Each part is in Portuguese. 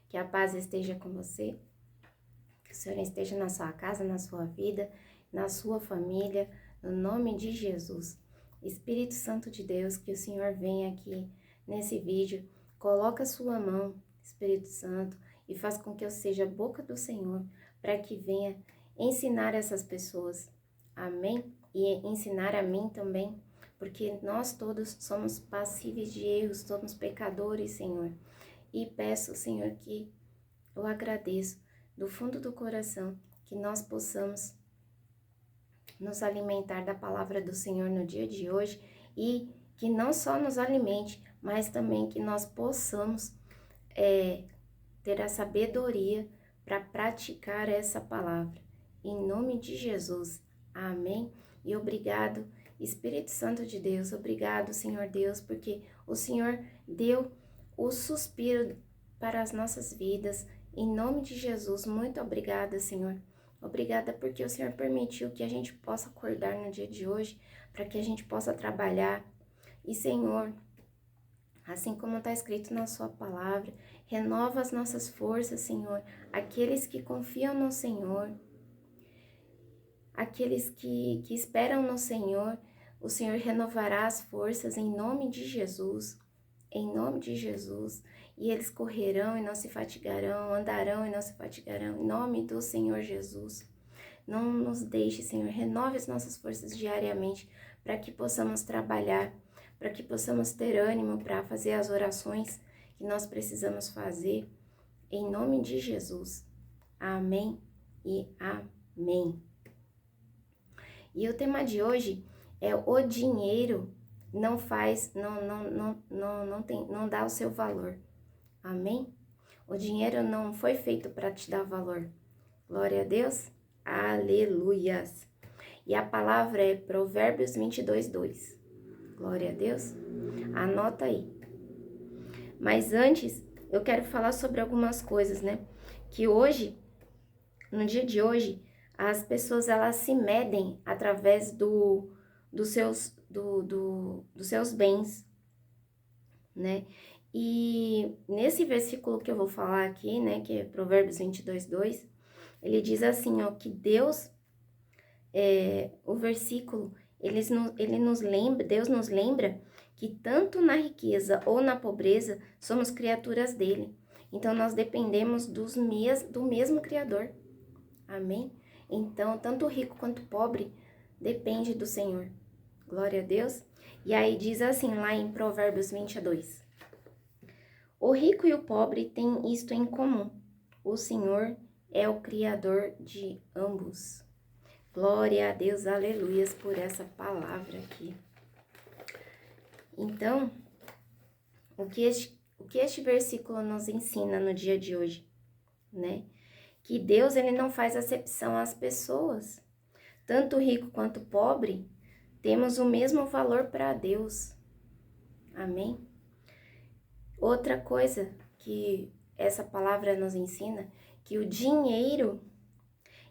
Que a paz esteja com você, que o Senhor esteja na sua casa, na sua vida, na sua família, no nome de Jesus. Espírito Santo de Deus, que o Senhor venha aqui nesse vídeo, coloca a sua mão, Espírito Santo, e faz com que eu seja a boca do Senhor, para que venha ensinar essas pessoas, amém? E ensinar a mim também, porque nós todos somos passíveis de erros, somos pecadores, Senhor. E peço, Senhor, que eu agradeço do fundo do coração que nós possamos nos alimentar da palavra do Senhor no dia de hoje e que não só nos alimente, mas também que nós possamos ter a sabedoria para praticar essa palavra. Em nome de Jesus, amém? E obrigado, Espírito Santo de Deus, obrigado, Senhor Deus, porque o Senhor deu o suspiro para as nossas vidas. Em nome de Jesus, muito obrigada, Senhor. Obrigada porque o Senhor permitiu que a gente possa acordar no dia de hoje, para que a gente possa trabalhar. E, Senhor, assim como está escrito na sua palavra, renova as nossas forças, Senhor. Aqueles que confiam no Senhor, aqueles que esperam no Senhor, o Senhor renovará as forças em nome de Jesus. Em nome de Jesus. E eles correrão e não se fatigarão, andarão e não se fatigarão. Em nome do Senhor Jesus. Não nos deixe, Senhor, renove as nossas forças diariamente para que possamos trabalhar, para que possamos ter ânimo para fazer as orações que nós precisamos fazer. Em nome de Jesus. Amém e amém. E o tema de hoje é o dinheiro não dá o seu valor. Amém? O dinheiro não foi feito para te dar valor. Glória a Deus. Aleluias. E a palavra é Provérbios 22:2. Glória a Deus. Anota aí. Mas antes, eu quero falar sobre algumas coisas, né? Que hoje, no dia de hoje, as pessoas elas se medem através dos seus bens, né? E nesse versículo que eu vou falar aqui, né, que é Provérbios 22:2, ele diz assim, ó, que Deus, o versículo, Deus nos lembra que tanto na riqueza ou na pobreza somos criaturas dele. Então nós dependemos do mesmo Criador. Amém? Então, tanto o rico quanto o pobre depende do Senhor. Glória a Deus. E aí diz assim lá em Provérbios 22. O rico e o pobre têm isto em comum. O Senhor é o Criador de ambos. Glória a Deus, aleluias, por essa palavra aqui. Então, o que este versículo nos ensina no dia de hoje, né? Que Deus, ele não faz acepção às pessoas. Tanto o rico quanto o pobre, temos o mesmo valor para Deus. Amém? Outra coisa que essa palavra nos ensina, que o dinheiro,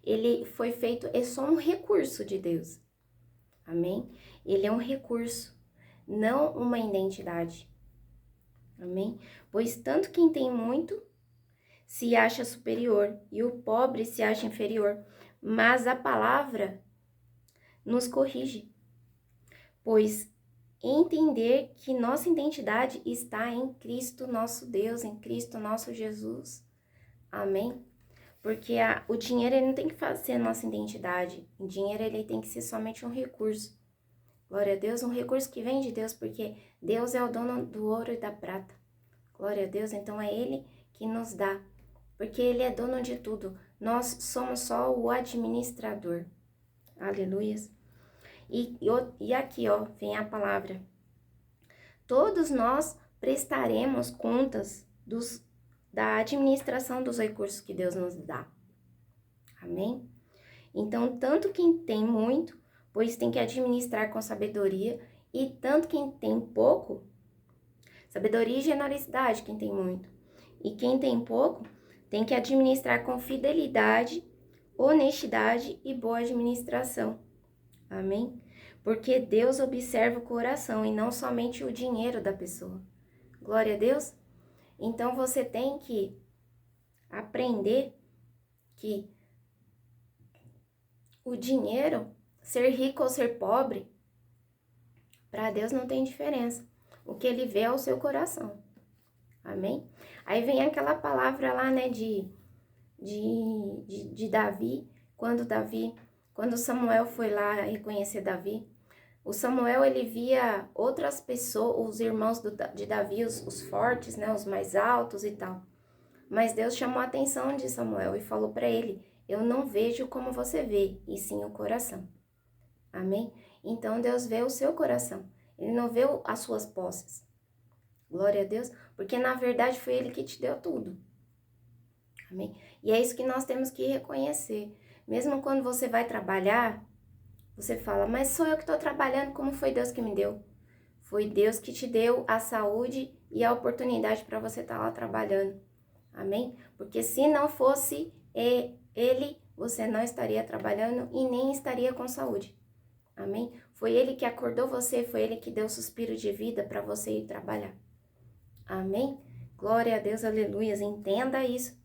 ele foi feito, é só um recurso de Deus. Amém? Ele é um recurso, não uma identidade. Amém? Pois tanto quem tem muito se acha superior e o pobre se acha inferior. Mas a palavra nos corrige, pois entender que nossa identidade está em Cristo nosso Deus, em Cristo nosso Jesus. Amém? Porque o dinheiro ele não tem que ser a nossa identidade. O dinheiro ele tem que ser somente um recurso. Glória a Deus, um recurso que vem de Deus, porque Deus é o dono do ouro e da prata. Glória a Deus, então é Ele que nos dá, porque Ele é dono de tudo. Nós somos só o administrador. Aleluias. E aqui, ó, vem a palavra. Todos nós prestaremos contas da administração dos recursos que Deus nos dá. Amém? Então, tanto quem tem muito, pois tem que administrar com sabedoria, e tanto quem tem pouco, sabedoria e generosidade, quem tem muito. E quem tem pouco, tem que administrar com fidelidade, honestidade e boa administração. Amém? Porque Deus observa o coração e não somente o dinheiro da pessoa. Glória a Deus. Então você tem que aprender que o dinheiro, ser rico ou ser pobre, para Deus não tem diferença. O que ele vê é o seu coração. Amém? Aí vem aquela palavra lá, né, de Davi, quando Samuel foi lá reconhecer Davi, o Samuel, ele via outras pessoas, os irmãos de Davi, os fortes, né, os mais altos e tal. Mas Deus chamou a atenção de Samuel e falou para ele, eu não vejo como você vê, e sim o coração. Amém? Então Deus vê o seu coração, ele não vê as suas posses. Glória a Deus, porque na verdade foi ele que te deu tudo. Amém? E é isso que nós temos que reconhecer. Mesmo quando você vai trabalhar, você fala, mas sou eu que estou trabalhando, como foi Deus que me deu? Foi Deus que te deu a saúde e a oportunidade para você estar lá trabalhando. Amém? Porque se não fosse ele, você não estaria trabalhando e nem estaria com saúde. Amém? Foi ele que acordou você, foi ele que deu o suspiro de vida para você ir trabalhar. Amém? Glória a Deus, aleluias. Entenda isso.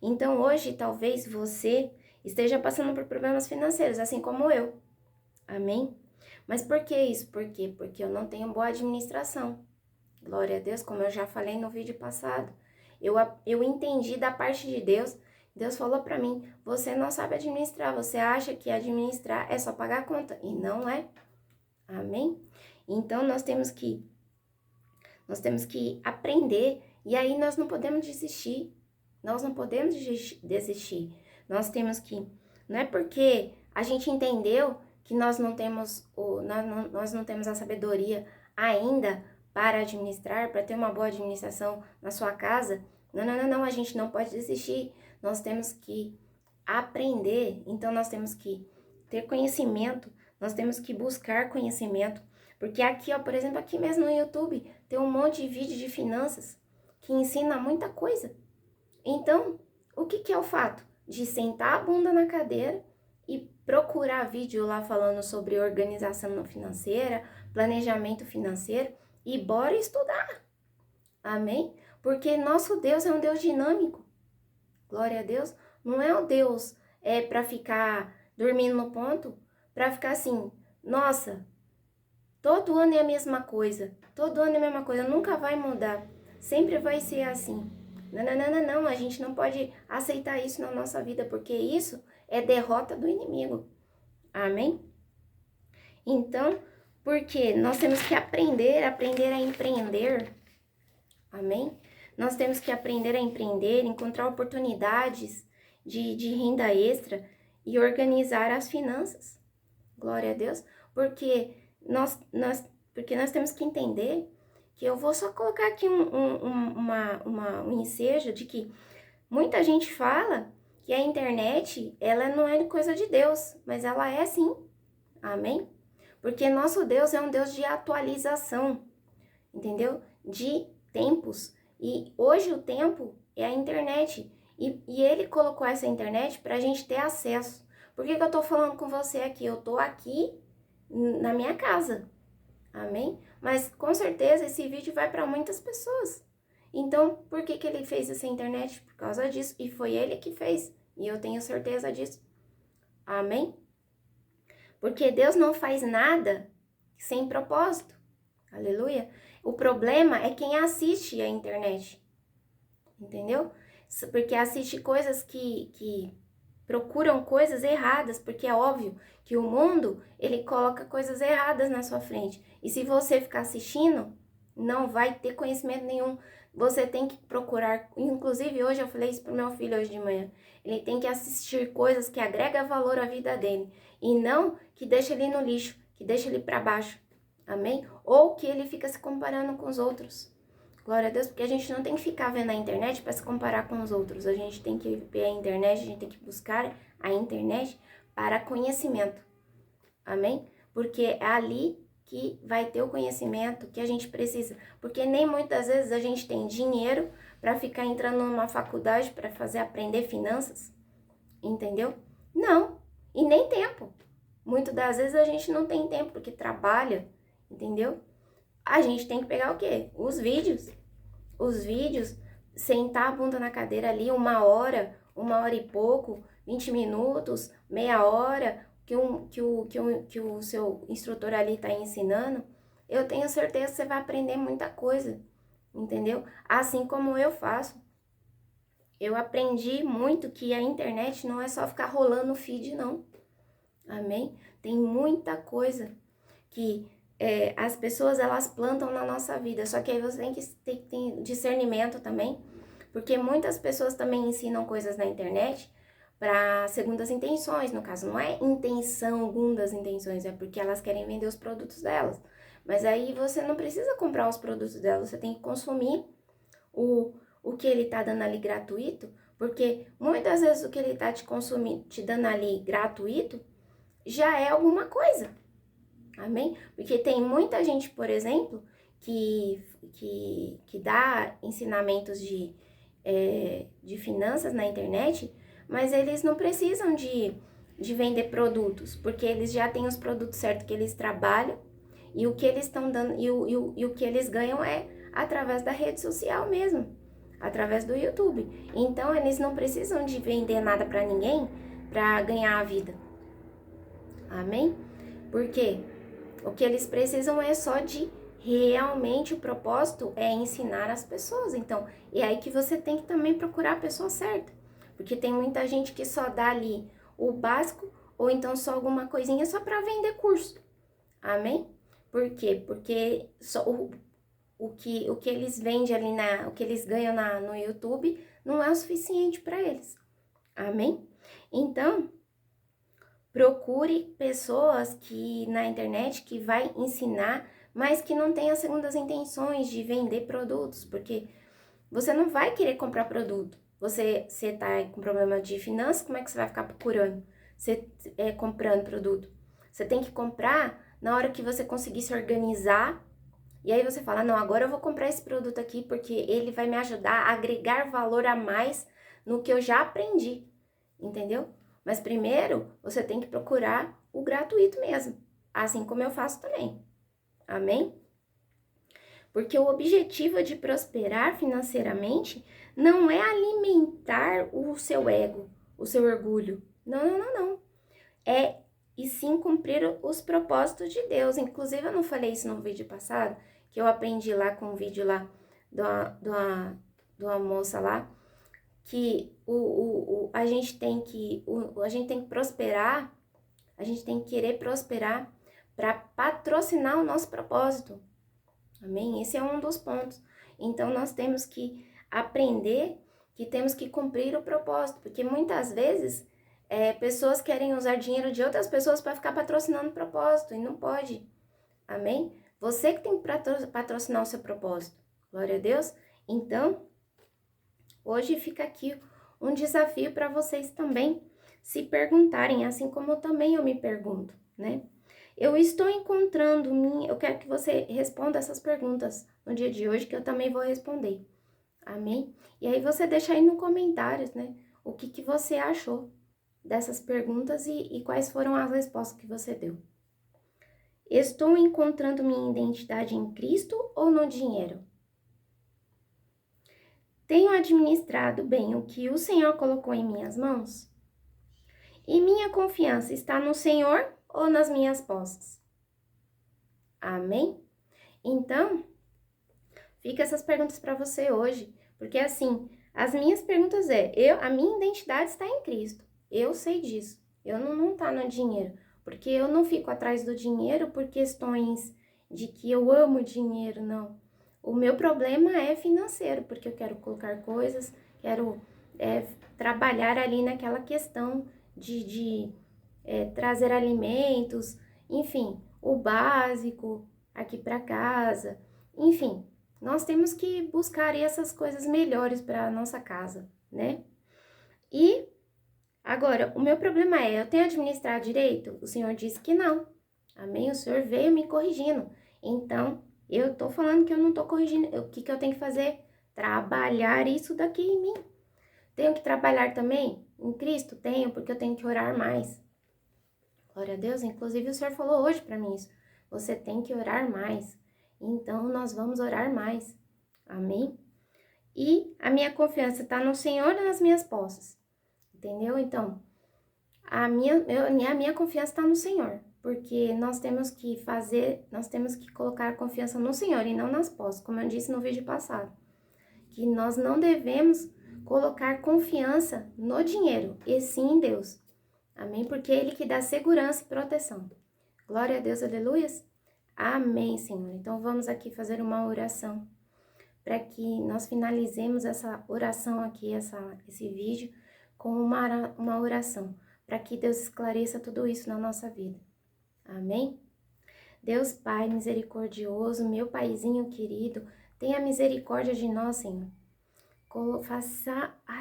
Então, hoje, talvez você esteja passando por problemas financeiros, assim como eu. Amém? Mas por que isso? Por quê? Porque eu não tenho boa administração. Glória a Deus, como eu já falei no vídeo passado. Eu entendi da parte de Deus. Deus falou para mim, você não sabe administrar. Você acha que administrar é só pagar a conta. E não é. Amém? Então, nós temos que aprender. E aí, nós não podemos desistir. Nós não podemos desistir. Nós temos que... Não é porque a gente entendeu que nós não temos a sabedoria ainda para administrar, para ter uma boa administração na sua casa. Não, a gente não pode desistir. Nós temos que aprender. Então, nós temos que ter conhecimento. Nós temos que buscar conhecimento. Porque aqui, ó, por exemplo, aqui mesmo no YouTube, tem um monte de vídeo de finanças que ensina muita coisa. Então, o que é o fato? De sentar a bunda na cadeira e procurar vídeo lá falando sobre organização financeira, planejamento financeiro e bora estudar. Amém? Porque nosso Deus é um Deus dinâmico. Glória a Deus. Não é um Deus para ficar dormindo no ponto, para ficar assim, nossa, todo ano é a mesma coisa, todo ano é a mesma coisa, nunca vai mudar, sempre vai ser assim. Não, a gente não pode aceitar isso na nossa vida, porque isso é derrota do inimigo. Amém? Então, porque nós temos que aprender a empreender. Amém? Nós temos que aprender a empreender, encontrar oportunidades de renda extra e organizar as finanças. Glória a Deus. Porque nós temos que entender que eu vou só colocar aqui um ensejo de que muita gente fala que a internet, ela não é coisa de Deus, mas ela é sim. Amém? Porque nosso Deus é um Deus de atualização, entendeu? De tempos. E hoje o tempo é a internet. E ele colocou essa internet para a gente ter acesso. Por que eu tô falando com você aqui? Eu tô aqui na minha casa. Amém? Mas com certeza esse vídeo vai para muitas pessoas. Então, por que ele fez essa internet? Por causa disso. E foi ele que fez. E eu tenho certeza disso. Amém? Porque Deus não faz nada sem propósito. Aleluia. O problema é quem assiste a internet. Entendeu? Porque assiste coisas que procuram coisas erradas, porque é óbvio que o mundo, ele coloca coisas erradas na sua frente. E se você ficar assistindo, não vai ter conhecimento nenhum. Você tem que procurar, inclusive hoje eu falei isso pro meu filho hoje de manhã, ele tem que assistir coisas que agregam valor à vida dele, e não que deixa ele no lixo, que deixa ele para baixo, amém? Ou que ele fica se comparando com os outros. Glória a Deus, porque a gente não tem que ficar vendo a internet para se comparar com os outros. A gente tem que ver a internet, a gente tem que buscar a internet para conhecimento. Amém? Porque é ali que vai ter o conhecimento que a gente precisa. Porque nem muitas vezes a gente tem dinheiro para ficar entrando numa faculdade para aprender finanças. Entendeu? Não. E nem tempo. Muitas das vezes a gente não tem tempo porque trabalha. Entendeu? A gente tem que pegar o quê? Os vídeos sentar a bunda na cadeira ali 1 hora e pouco, 20 minutos, meia hora, que o seu instrutor ali está ensinando, eu tenho certeza que você vai aprender muita coisa, entendeu? Assim como eu faço. Eu aprendi muito que a internet não é só ficar rolando o feed, não. Amém? Tem muita coisa que as pessoas, elas plantam na nossa vida. Só que aí você tem que ter discernimento também, porque muitas pessoas também ensinam coisas na internet para segundas intenções. No caso, não é intenção, segundas intenções, é porque elas querem vender os produtos delas. Mas aí você não precisa comprar os produtos delas, você tem que consumir o que ele tá dando ali gratuito, porque muitas vezes o que ele tá te dando ali gratuito já é alguma coisa. Amém? Porque tem muita gente, por exemplo, que dá ensinamentos de finanças na internet, mas eles não precisam de vender produtos, porque eles já têm os produtos certos que eles trabalham, e o que eles estão dando, e o que eles ganham é através da rede social mesmo, através do YouTube. Então, eles não precisam de vender nada para ninguém para ganhar a vida. Amém? Por quê? O que eles precisam é só de realmente o propósito é ensinar as pessoas. Então, é aí que você tem que também procurar a pessoa certa. Porque tem muita gente que só dá ali o básico ou então só alguma coisinha só para vender curso. Amém? Por quê? Porque só o que eles vendem ali, o que eles ganham no YouTube não é o suficiente para eles. Amém? Então, procure pessoas que na internet que vai ensinar, mas que não tenha segundas intenções de vender produtos, porque você não vai querer comprar produto. Você tá com problema de finanças, como é que você vai ficar procurando? Comprando produto. Você tem que comprar na hora que você conseguir se organizar. E aí você fala, não, agora eu vou comprar esse produto aqui porque ele vai me ajudar a agregar valor a mais no que eu já aprendi, entendeu? Mas primeiro, você tem que procurar o gratuito mesmo, assim como eu faço também. Amém? Porque o objetivo de prosperar financeiramente não é alimentar o seu ego, o seu orgulho. Não, não, não, não. E sim cumprir os propósitos de Deus. Inclusive, eu não falei isso no vídeo passado, que eu aprendi lá com o vídeo lá de uma moça lá, que a gente tem que prosperar, a gente tem que querer prosperar para patrocinar o nosso propósito. Amém? Esse é um dos pontos. Então, nós temos que aprender que temos que cumprir o propósito, porque muitas vezes pessoas querem usar dinheiro de outras pessoas para ficar patrocinando o propósito, e não pode. Amém? Você que tem que patrocinar o seu propósito. Glória a Deus. Então, hoje fica aqui um desafio para vocês também se perguntarem, assim como também eu me pergunto, né? Eu estou encontrando eu quero que você responda essas perguntas no dia de hoje, que eu também vou responder. Amém? E aí você deixa aí nos comentários, né? O que você achou dessas perguntas e quais foram as respostas que você deu. Estou encontrando minha identidade em Cristo ou no dinheiro? Tenho administrado bem o que o Senhor colocou em minhas mãos? E minha confiança está no Senhor ou nas minhas posses? Amém? Então, fica essas perguntas para você hoje, porque assim, as minhas perguntas a minha identidade está em Cristo. Eu sei disso. Eu não tá no dinheiro, porque eu não fico atrás do dinheiro por questões de que eu amo dinheiro, não. O meu problema é financeiro, porque eu quero colocar coisas, quero trabalhar ali naquela questão de trazer alimentos, enfim, o básico aqui para casa, enfim, nós temos que buscar essas coisas melhores para a nossa casa, né? E agora, o meu problema eu tenho administrado direito? O Senhor disse que não. Amém? O Senhor veio me corrigindo. Então, eu tô falando que eu não tô corrigindo. O que eu tenho que fazer? Trabalhar isso daqui em mim. Tenho que trabalhar também em Cristo? Tenho, porque eu tenho que orar mais. Glória a Deus. Inclusive, o Senhor falou hoje para mim isso. Você tem que orar mais. Então, nós vamos orar mais. Amém? E A minha confiança está no Senhor e nas minhas posses. Entendeu? Então, a minha confiança está no Senhor. Porque nós temos que colocar a confiança no Senhor e não nas posses, como eu disse no vídeo passado. Que nós não devemos colocar confiança no dinheiro, e sim em Deus. Amém? Porque é Ele que dá segurança e proteção. Glória a Deus, aleluias. Amém, Senhor. Então vamos aqui fazer uma oração para que nós finalizemos essa oração aqui, esse vídeo, com uma oração, para que Deus esclareça tudo isso na nossa vida. Amém? Deus Pai misericordioso, meu Paizinho querido, tenha misericórdia de nós, Senhor.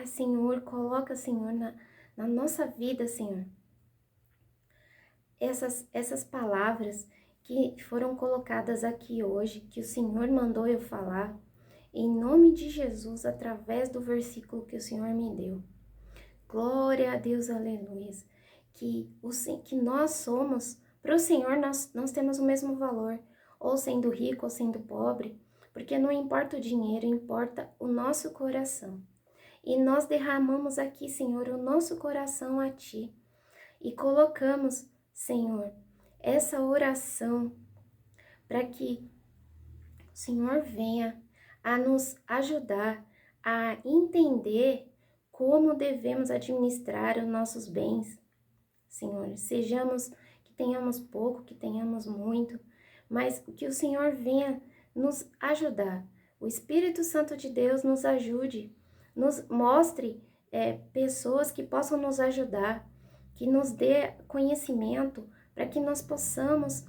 Senhor, coloca, Senhor, na nossa vida, Senhor, essas palavras que foram colocadas aqui hoje, que o Senhor mandou eu falar, em nome de Jesus, através do versículo que o Senhor me deu. Glória a Deus, aleluia. Que nós somos, para o Senhor, nós temos o mesmo valor, ou sendo rico ou sendo pobre, porque não importa o dinheiro, importa o nosso coração. E nós derramamos aqui, Senhor, o nosso coração a Ti. E colocamos, Senhor, essa oração para que o Senhor venha a nos ajudar a entender como devemos administrar os nossos bens. Senhor, que tenhamos pouco, que tenhamos muito, mas que o Senhor venha nos ajudar. O Espírito Santo de Deus nos ajude, nos mostre pessoas que possam nos ajudar, que nos dê conhecimento, para que nós possamos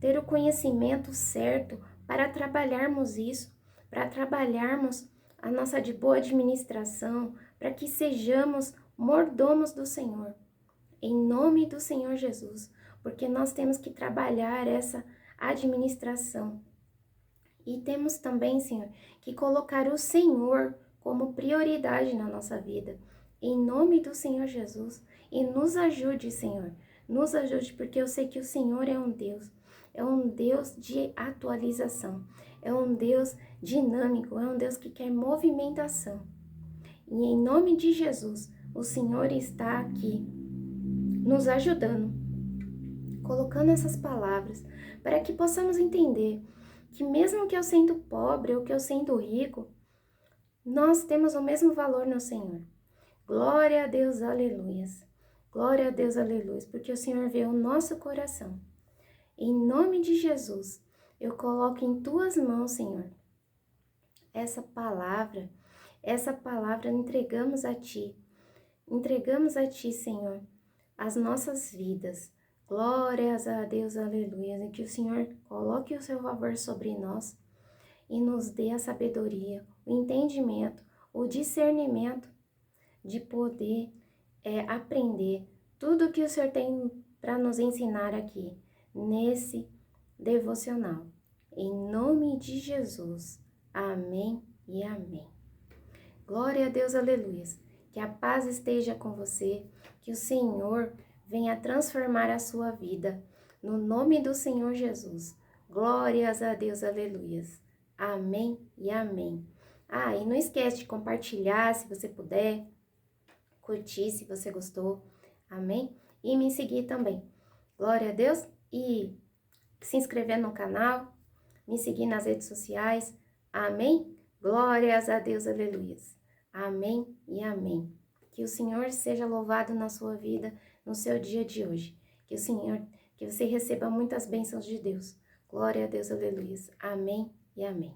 ter o conhecimento certo para trabalharmos isso, para trabalharmos a nossa de boa administração, para que sejamos mordomos do Senhor. Em nome do Senhor Jesus, porque nós temos que trabalhar essa administração. E temos também, Senhor, que colocar o Senhor como prioridade na nossa vida. Em nome do Senhor Jesus. E nos ajude, Senhor. Nos ajude, porque eu sei que o Senhor é um Deus de atualização. É um Deus dinâmico, é um Deus que quer movimentação. E em nome de Jesus, o Senhor está aqui nos ajudando, colocando essas palavras, para que possamos entender que mesmo que eu sendo pobre ou que eu sendo rico, nós temos o mesmo valor no Senhor. Glória a Deus, aleluias. Glória a Deus, aleluias, porque o Senhor vê o nosso coração. Em nome de Jesus, eu coloco em Tuas mãos, Senhor, essa palavra entregamos a Ti, Senhor, as nossas vidas. Glórias a Deus, aleluia. E que o Senhor coloque o seu favor sobre nós e nos dê a sabedoria, o entendimento, o discernimento de poder aprender tudo que o Senhor tem para nos ensinar aqui, nesse devocional. Em nome de Jesus. Amém e amém. Glória a Deus, aleluia. Que a paz esteja com você, que o Senhor venha transformar a sua vida, no nome do Senhor Jesus. Glórias a Deus, aleluias. Amém e amém. E não esquece de compartilhar, se você puder, curtir, se você gostou, amém? E me seguir também. Glória a Deus. E se inscrever no canal, me seguir nas redes sociais, amém? Glórias a Deus, aleluias. Amém e amém. Que o Senhor seja louvado na sua vida, no seu dia de hoje. Que você receba muitas bênçãos de Deus. Glória a Deus, aleluia. Amém e amém.